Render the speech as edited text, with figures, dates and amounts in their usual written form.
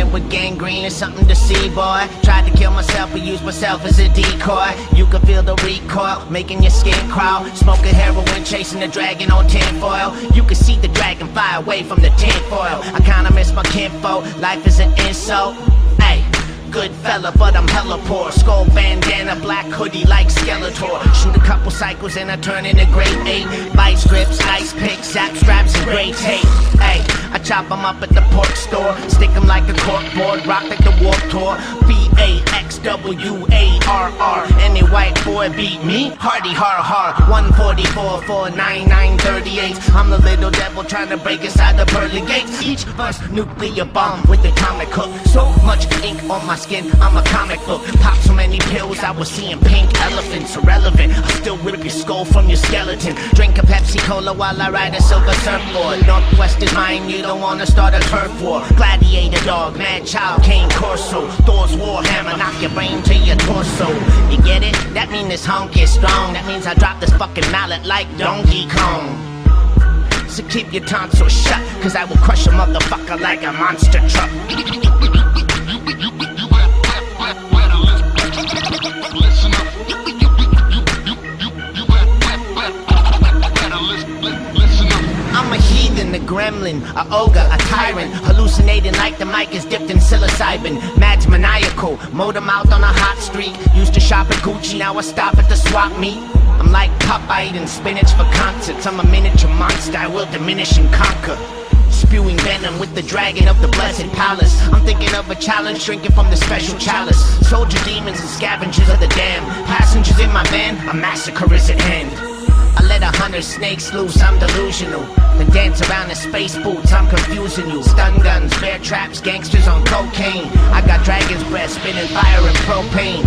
up with gangrene, it's something to see, boy. Tried to kill myself, but used myself as a decoy. You can feel the recoil, making your skin crawl. Smoking heroin, chasing the dragon on tinfoil. You can see the dragon fly away from the tinfoil. I kinda miss my kinfolk, life is an insult. Ay, good fella, but I'm hella poor. Skull bandana, black hoodie like Skeletor. Shoot a couple cycles and I turn into grade 8. Vice grips, ice picks, zap straps, and gray tape. Ay, I chop them up at the pork store. Stick them like a corkboard, rock at the Warp Tour. BAXWARR. Any white boy beat me? Hardy har har. 144 for 9938. I'm the little devil trying to break inside the pearly gates. Each verse nuclear bomb with atomic hook. So much ink on my skin, I'm a comic book. Pop so many pills, I was seeing pink elephants. Irrelevant, I still rip your skull from your skeleton. Drink a Pepsi Cola while I ride a silver surfboard. Northwest is mine, you don't wanna start a turf war. Gladiator dog, mad child, Cane Corso. Thor's warhammer, knock your brain to your torso. You get it? That means this hunk is strong. That means I drop this fucking mallet like Donkey Kong. So keep your tonsils shut, cause I will crush a motherfucker like a monster truck. I'm a heathen, a gremlin, a ogre, a tyrant. Hallucinating like the mic is dipped in psilocybin. Mad's maniacal, modem out on a hot streak. Used to shop at Gucci, now I stop at the swap meet. I'm like Popeye eating spinach for concerts. I'm a miniature monster, I will diminish and conquer. Spewing venom with the dragon of the blessed palace. I'm thinking of a challenge, drinking from the special chalice. Soldier demons and scavengers of the damned. Passengers in my van, a massacre is at hand. I let 100 snakes loose, I'm delusional. Then dance around in space boots, I'm confusing you. Stun guns, bear traps, gangsters on cocaine. I got dragon's breath, spitting fire and propane.